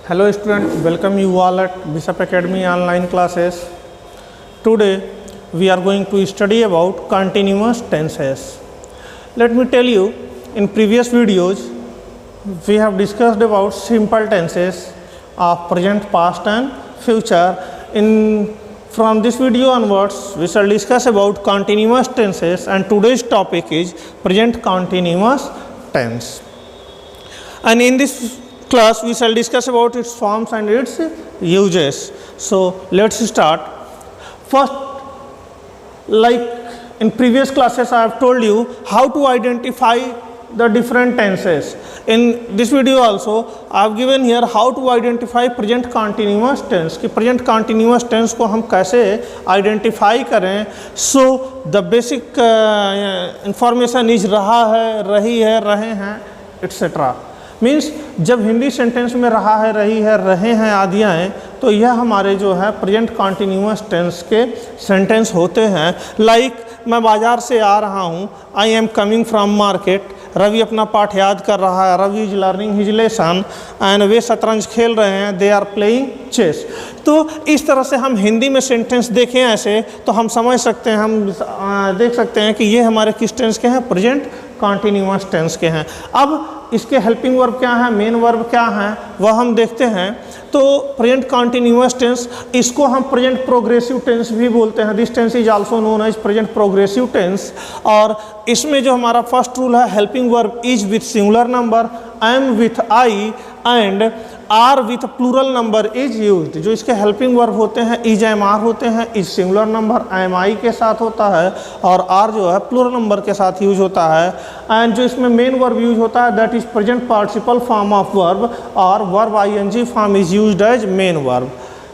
Hello student, welcome you all at Bishop Academy online classes. Today we are going to study about continuous tenses. Let me tell you, in previous videos we have discussed about simple tenses of present, past and future. From this video onwards we shall discuss about continuous tenses, and today's topic is present continuous tense. And in this class we shall discuss about its forms and its uses. So let's start. First, like in previous classes I have told you how to identify the different tenses. In this video also I have given here how to identify present continuous tense, कि present continuous tense को हम कैसे identify करें. So the basic information is रहा है, रही है, रहे हैं, etc. मीन्स जब हिंदी सेंटेंस में रहा है, रही है, रहे हैं आदि आएँ तो यह हमारे जो है प्रेजेंट कॉन्टिन्यूअस टेंस के सेंटेंस होते हैं. लाइक मैं बाज़ार से आ रहा हूँ, I am coming from market. Ravi अपना पाठ याद कर रहा है, Ravi is learning his lesson. And वे शतरंज खेल रहे हैं, दे आर प्लेइंग चेस. तो इस तरह से हम हिंदी में सेंटेंस देखें ऐसे तो हम समझ सकते हैं, हम देख सकते हैं कि ये हमारे किस टेंस के हैं, प्रेजेंट कॉन्टिन्यूअस टेंस के हैं. अब इसके हेल्पिंग वर्ब क्या है, मेन वर्ब क्या है, वह हम देखते हैं. तो प्रेजेंट कॉन्टिन्यूअस टेंस, इसको हम प्रेजेंट प्रोग्रेसिव टेंस भी बोलते हैं. This tense is also known as present progressive tense. और इसमें जो हमारा फर्स्ट रूल है, helping verb is with singular number, am with I and are with plural number is used. जो इसके हेल्पिंग वर्ब होते हैं इज एम आर होते हैं, इज सिंगुलर नंबर एम आई के साथ होता है और आर जो है प्लूरल नंबर के साथ यूज होता है. एंड जो इसमें मेन वर्ब यूज होता है that is present participle form of verb, और verb I N G form is used as main verb.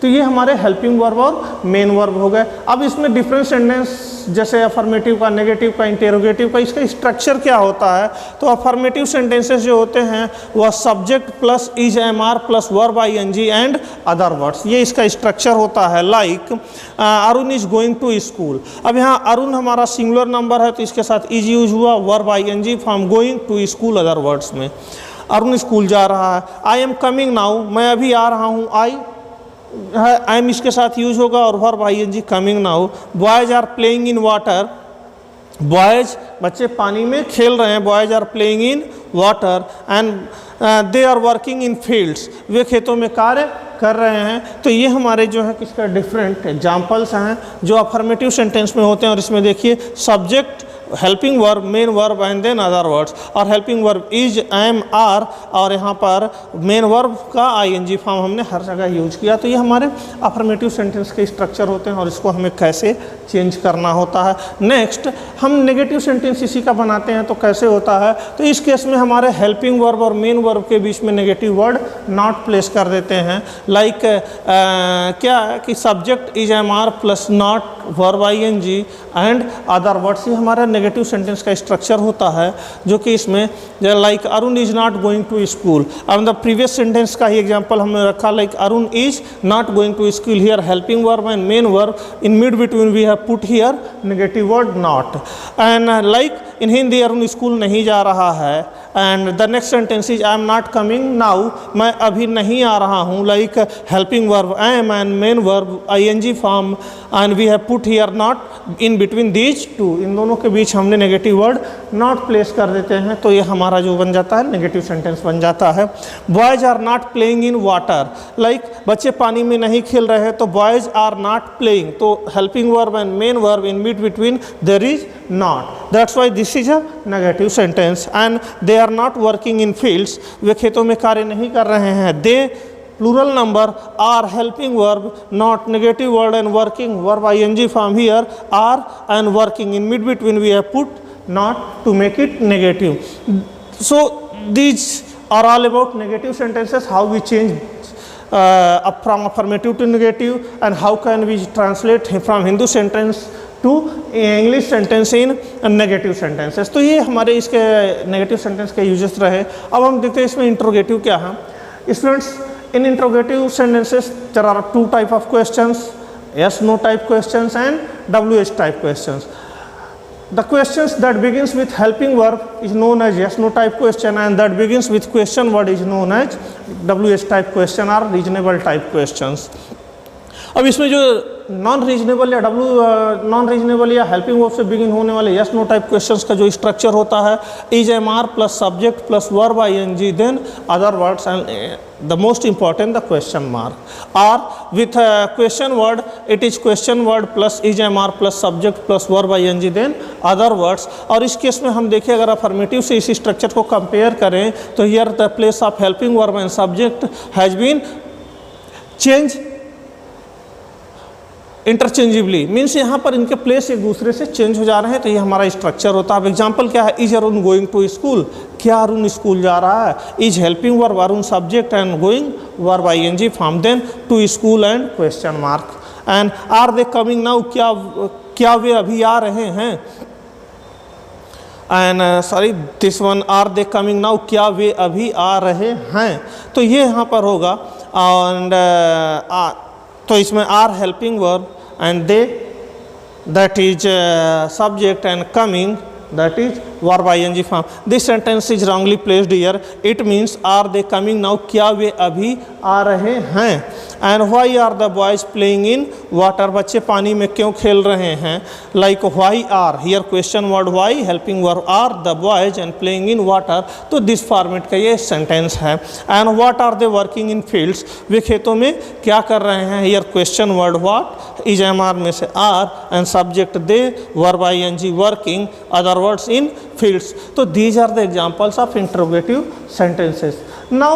तो ये हमारे हेल्पिंग वर्ब और मेन वर्ब हो गए. अब इसमें डिफरेंट सेंटेंस जैसे अफर्मेटिव का, नेगेटिव का, इंटेरोगेटिव का, इसका स्ट्रक्चर क्या होता है. तो अफर्मेटिव सेंटेंसेस जो होते हैं वह subject plus is am are plus verb I N G and other words, ये इसका स्ट्रक्चर होता है. Like Arun is going to school. अब यहाँ अरुण हमारा सिंगुलर नंबर है तो इसके साथ इज यूज हुआ, verb I N G from going to school other words में. अरुण स्कूल जा रहा है. आई एम कमिंग नाउ, मैं अभी आ रहा हूँ, आई एम इसके साथ यूज होगा और verb I N G coming now. Boys are playing in water. Boys बच्चे पानी में खेल रहे हैं, boys are playing in water. And they are working in fields, वे खेतों में कार्य कर रहे हैं. तो ये हमारे जो है किसका डिफरेंट एग्जाम्पल्स हैं जो अफर्मेटिव सेंटेंस में होते हैं. और इसमें देखिए subject, helping verb, main verb and then other words, और helping verb is am are, और यहाँ पर मेन वर्ब का आई एन जी फॉर्म हमने हर जगह यूज किया. तो ये हमारे अफर्मेटिव सेंटेंस के स्ट्रक्चर होते हैं और इसको हमें कैसे चेंज करना होता है. नेक्स्ट हम नेगेटिव सेंटेंस इसी का बनाते हैं तो कैसे होता है. तो इस केस में हमारे हेल्पिंग वर्ब और मेन वर्ब के बीच में नेगेटिव वर्ड नॉट प्लेस कर देते हैं. लाइक क्या कि subject is am are plus not verb I N G and other words, ये हमारा नेगेटिव सेंटेंस का स्ट्रक्चर होता है. जो कि इसमें like Arun is not going to school. अब द प्रीवियस सेंटेंस का ही एग्जांपल हमने रखा, like Arun is not going to school. Here helping verb and main verb, in mid between we have put here negative word not. And like in Hindi Arun school नहीं जा रहा है. And the next sentence is I am not coming now, मैं अभी नहीं आ रहा हूँ. Like helping verb am and main verb I N G form, and we have put here not in between these two, इन दोनों के बीच हमने नेगेटिव वर्ड नॉट प्लेस कर देते हैं. तो ये हमारा जो बन जाता है नेगेटिव सेंटेंस बन जाता है. Boys are not playing in water. Like बच्चे पानी में नहीं खेल रहे हैं तो बॉयज आर नॉट प्लेइंग, तो helping verb and main verb in mid between there is not, that's why this is a negative sentence. And they are not working in fields, वे खेतों में कार्य नहीं कर रहे हैं. They plural number, are helping verb, not negative word, and working verb ing form here, are and working, in mid between we have put not to make it negative. So these are all about negative sentences, how we change up from affirmative to negative, and how can we translate from Hindu sentence to English sentence in negative sentences. तो ये हमारे इसके negative sentence के uses रहे. अब हम देखते हैं इसमें इंट्रोगेटिव क्या है. Students, in interrogative sentences there are two type of questions, yes no type questions and WH type questions. the questions that begins with helping verb is known as yes no type question, and that begins with question word is known as WH type question or reasonable type questions. अब इसमें जो non reasonable या non reasonable या helping verb से begin होने वाले yes no type questions का जो स्ट्रक्चर होता है is am are plus subject plus verb ING then other words and the most important the question mark, are with question word it is question word plus is am are plus subject plus verb ING then other words. और इस case में हम देखें अगर affirmative से इस structure को compare करें तो here the place of helping verb and subject has been change interchangeably, means यहाँ पर इनके प्लेस एक दूसरे से चेंज हो जा रहे हैं, तो ये हमारा स्ट्रक्चर होता है। अब एग्जांपल क्या है, is Arun going to school, क्या अरुण स्कूल जा रहा है, is helping verb Arun subject and going verb ING form, then to school and question mark, and are they coming now, क्या वे अभी आ रहे हैं, and sorry this one are they coming now, क्या वे अभी आ रहे हैं, तो ये यहाँ पर होगा। एंड तो इसमें are helping verb and they that is subject and coming that is verb ING form. This sentence is wrongly placed here. It means are they coming now, क्या वे अभी आ रहे हैं, and why are the boys playing in water, बच्चे पानी में क्यों खेल रहे हैं, like why are, here question word why helping verb are the boys and playing in water, तो this format का ये sentence है। and what are they working in fields, वे खेतों में क्या कर रहे हैं, here question word what is MR में से are and subject they verb ING working other words in fields, तो these are the examples of interrogative sentences। now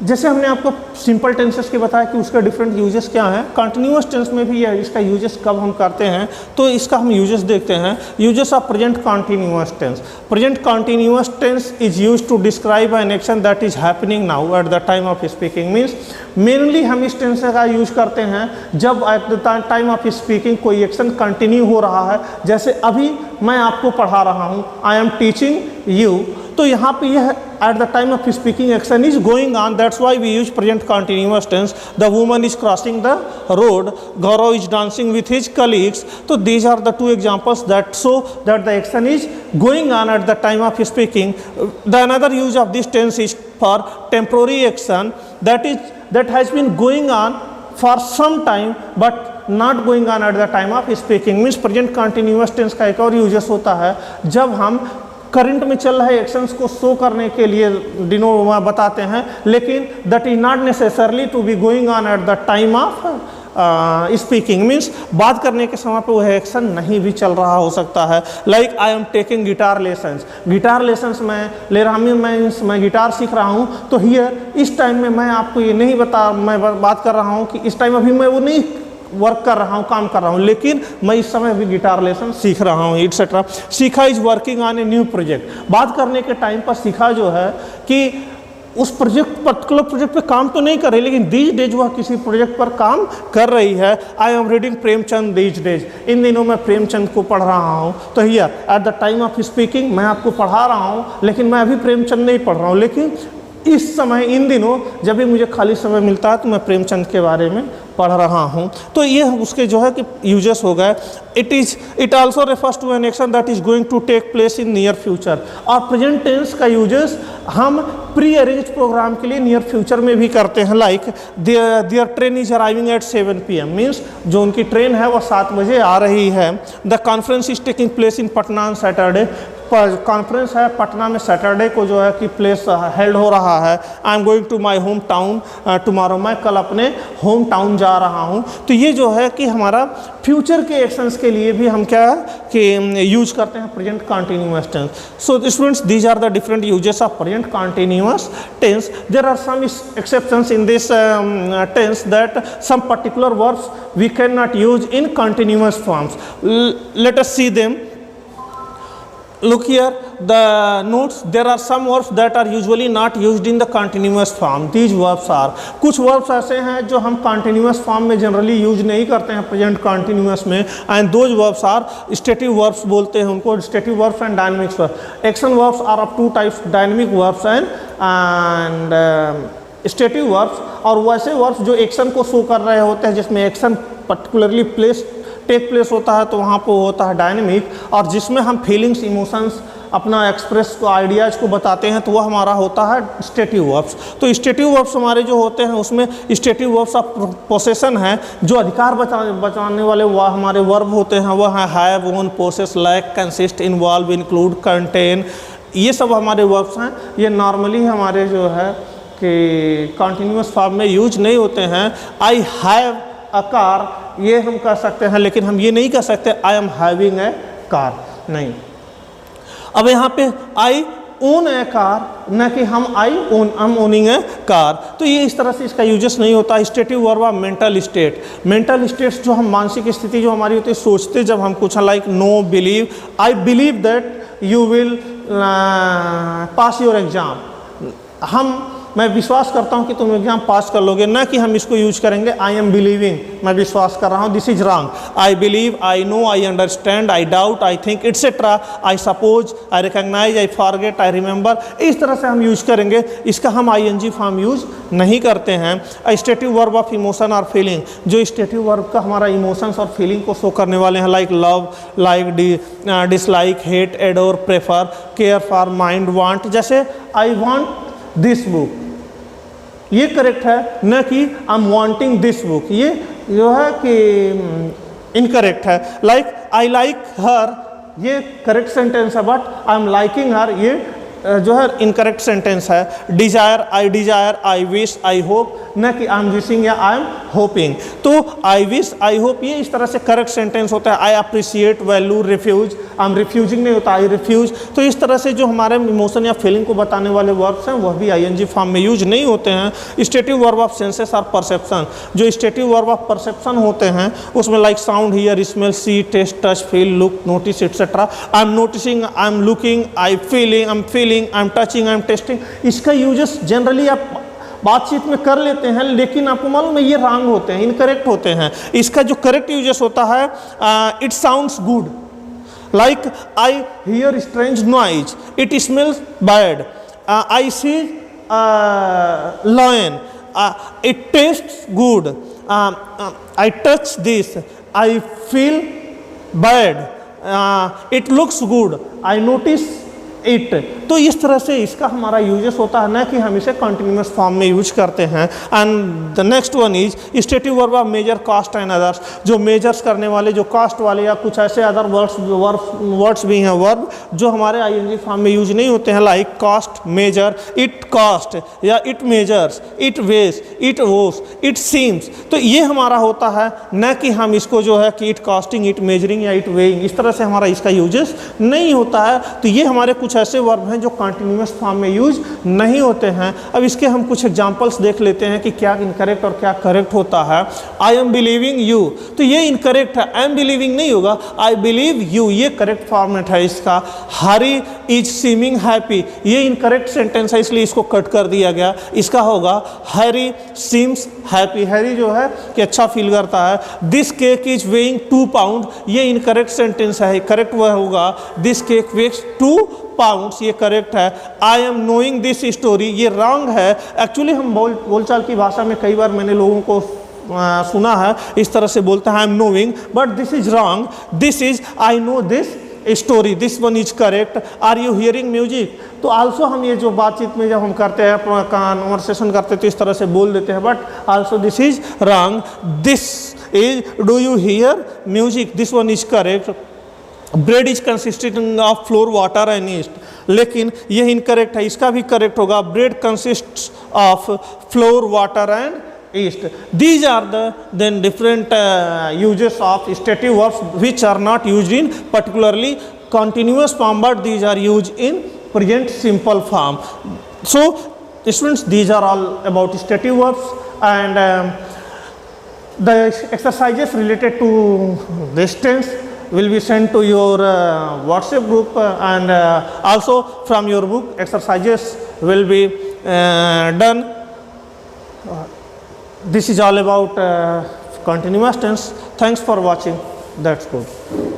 जैसे हमने आपको सिंपल टेंसेस के बताया कि उसका डिफरेंट यूजेस क्या हैं, कंटिन्यूअस टेंस में भी है इसका यूजेस कब हम करते हैं, तो इसका हम यूजेस देखते हैं। Uses of present continuous tense, present continuous tense is used to describe an action that is happening now at the time of speaking, means mainly हम इस टेंस का यूज करते हैं जब at the time of speaking कोई action continue हो रहा है, जैसे अभी मैं आपको पढ़ा रहा हूँ, आई एम टीचिंग यू, तो यहाँ पे यह at the time of speaking action is going on, that's why we use present continuous tense। the woman is crossing the road, Gaurav is dancing with his colleagues, so these are the two examples that show that the action is going on at the time of speaking। the another use of this tense is for temporary action that has been going on for some time but not going on at the time of speaking, means present continuous tense का एक और uses होता है जब हम current में चल रहे एक्शंस को शो करने के लिए बताते हैं, लेकिन that is not necessarily to be going on at the time of speaking, means बात करने के समय पे वह एक्शन नहीं भी चल रहा हो सकता है। Like I am taking guitar lessons, guitar lessons मैं ले रहा हूँ, मैं गिटार सीख रहा हूँ, तो हियर इस टाइम में मैं आपको ये नहीं मैं बात कर रहा हूँ कि इस टाइम अभी मैं वो नहीं वर्क कर रहा हूँ, काम कर रहा हूँ, लेकिन मैं इस समय भी गिटार लेसन सीख रहा हूँ एटसेट्रा। सीखा is working on a new project, बात करने के टाइम पर सीखा जो है कि उस पर्टिकुलर प्रोजेक्ट पे काम तो नहीं कर रही, लेकिन दीज डेज वह किसी प्रोजेक्ट पर काम कर रही है। I am reading Premchand these days, इन दिनों मैं प्रेमचंद को पढ़ रहा हूँ, तो here at the time of speaking मैं आपको पढ़ा रहा हूँ, लेकिन मैं अभी प्रेमचंद नहीं पढ़ रहा हूँ, लेकिन इस समय इन दिनों जब भी मुझे खाली समय मिलता है तो मैं प्रेमचंद के बारे में पढ़ रहा हूँ, तो ये उसके जो है कि यूजेस हो गए। It also refers to an action that is going to take place in near future, और प्रेजेंट टेंस का यूजेस हम प्री अरेंज प्रोग्राम के लिए नियर फ्यूचर में भी करते हैं। Like their train is arriving at 7 PM, means जो उनकी ट्रेन है वह 7 बजे आ रही है। The conference is taking place in Patna on Saturday, conference है पटना में सैटरडे को जो है कि प्लेस हेल्ड हो रहा है। I am going to my home town tomorrow, मैं कल अपने होम टाउन जा रहा हूँ, तो ये जो है कि हमारा फ्यूचर के एक्शंस के लिए भी हम क्या कि यूज करते हैं present continuous tense. So students these are the different uses of present continuous tense. There are some exceptions in this tense that some particular verbs we can not use in continuous forms. Let us see them. Look here, the notes, there are some verbs that are usually not used in the continuous form. These verbs are, कुछ verbs ऐसे हैं जो हम continuous form में generally use नहीं करते हैं present continuous में, and those verbs are stative verbs बोलते हैं उनको, stative verbs and dynamic verbs. Action verbs are of two types, dynamic verbs and stative verbs, और वैसे verbs जो action को show कर रहे होते हैं जिसमें action particularly placed take place होता है तो वहाँ पर होता है डायनेमिक, और जिसमें हम फीलिंग्स, इमोशंस, अपना एक्सप्रेस को, आइडियाज़ को बताते हैं तो वह हमारा होता है स्टेटिव वर्ब्स। तो स्टेटिव वर्ब्स हमारे जो होते हैं उसमें स्टेटिव वर्ब्स ऑफ पोसेशन है, जो अधिकार बचाने वाले वह हमारे वर्ब होते हैं, वह है have, own, possess, like, consist, involve, include, contain, ये सब हमारे वर्ब्स हैं। ये नॉर्मली हमारे जो है कि कॉन्टिन्यूस फॉर्म में यूज नहीं होते हैं। आई हैव अ कार ये हम कह सकते हैं, लेकिन हम ये नहीं कह सकते I am having a car, नहीं। अब यहाँ पे आई ओन ए कार, न कि हम I am owning a car, तो ये इस तरह से इसका यूजेस नहीं होता। Stative verb of mental state, mental states जो हम मानसिक स्थिति जो हमारी होती है, सोचते जब हम कुछ like know, believe, I believe that you will pass your exam, मैं विश्वास करता हूँ कि तुम एग्जाम पास कर लोगे, ना कि हम इसको यूज करेंगे आई एम बिलीविंग, मैं विश्वास कर रहा हूँ, this is wrong. I believe, I know, I understand, I doubt, I think, etcetera, I suppose, I recognise, I forget, I remember, इस तरह से हम यूज करेंगे। इसका हम आईएनजी फॉर्म यूज नहीं करते हैं। स्टेटिव वर्ब ऑफ इमोशन और फीलिंग, जो स्टेटिव वर्ब का हमारा इमोशंस और फीलिंग को शो करने वाले हैं, like love, like, dislike, hate, adore, prefer, care for, mind, want. जैसे आई वांट दिस बुक, ये करेक्ट है, न कि I am wanting this book, ये जो है कि इनकरेक्ट है। लाइक आई लाइक हर, ये करेक्ट सेंटेंस है, but I am liking her ये जो है इनकरेक्ट सेंटेंस है। Desire, I wish, I hope, न कि आई एम विशिंग या आई एम होपिंग। तो आई विश, आई होप ये इस तरह से करेक्ट सेंटेंस होता है। I appreciate, value, refuse, I am refusing नहीं होता, आई रिफ्यूज। तो इस तरह से जो हमारे इमोशन या फीलिंग को बताने वाले वर्ब्स हैं वह भी आईएनजी फॉर्म में यूज नहीं होते हैं। स्टेटिव वर्ब ऑफ सेंसेस और परसेप्शन, जो स्टेटिव वर्ब ऑफ परसेप्शन होते हैं उसमें like sound, hear, smell, see, taste, touch, feel, look, notice, etcetera. I am noticing, I am looking, I feeling, I am feeling, I am touching, I am tasting. इसका uses generally आप बातचीत में कर लेते हैं, लेकिन आपको मालूम है ये रॉन्ग होते हैं, इनकरेक्ट होते हैं। इसका जो करेक्ट यूजेस होता है, it sounds good, like I hear strange noise, it smells bad, I see lion, it tastes good, I touch this, I feel bad, it looks good, I notice it. तो इस तरह से इसका हमारा uses होता है, ना कि हम इसे कंटिन्यूस फॉर्म में यूज करते हैं। And the next one is stative verb of measure, cost and others, जो मेजर्स करने वाले, जो कास्ट वाले या कुछ ऐसे अदर वर्ड्स भी हैं, वर्ब जो हमारे आईएनजी फॉर्म में यूज नहीं होते हैं, like cost, measure, it cost या it measures, it weighs, it owes, it seems. तो ये हमारा होता है, न कि हम इसको जो है कि इट कास्टिंग, इट मेजरिंग या इट वेइंग, इस तरह से हमारा इसका यूजेस नहीं होता है। तो ये हमारे कुछ ऐसे वर्ब हैं जो कंटिन्यूअस फॉर्म में यूज नहीं होते हैं। अब इसके हम कुछ एग्जांपल्स देख लेते हैं कि क्या इनकरेक्ट और क्या करेक्ट होता है। आई एम बिलीविंग यू, तो ये इनकरेक्ट है, आई एम बिलीविंग नहीं होगा, आई बिलीव यू ये करेक्ट फॉर्मेट है इसका। हरी इज सीमिंग हैप्पी, ये इनकरेक्ट सेंटेंस है इसलिए इसको कट कर दिया गया। इसका होगा हैरी सीम्स हैप्पी, हैरी जो है कि अच्छा फील करता है। This cake is weighing 2 pound, ये इनकरेक्ट सेंटेंस है, करेक्ट वह होगा दिस केक वेट्स 2 पाउंड्स, ये करेक्ट है। I am knowing this story, ये रॉन्ग है। एक्चुअली हम बोलचाल की भाषा में कई बार मैंने लोगों को सुना है इस तरह से बोलते हैं, I am knowing, but this is wrong, this is I know this story, this one is correct. Are you hearing music, तो आल्सो हम ये जो बातचीत में जब हम करते हैं, कन्वर्सेशन करते हैं तो इस तरह से बोल देते हैं, but also this is wrong. This is do you here music, this one is correct. Bread is consisting of floor, water and east, लेकिन यह इनकरेक्ट है, इसका भी करेक्ट होगा bread consists of floor, water and east. These are the then different uses of stative verbs which are not used in particularly continuous form, but these are used in present simple form. So students, these are all about stative verbs, and the exercises related to this tense will be sent to your WhatsApp group, and also from your book exercises will be done. This is all about continuous tense. Thanks for watching. That's good.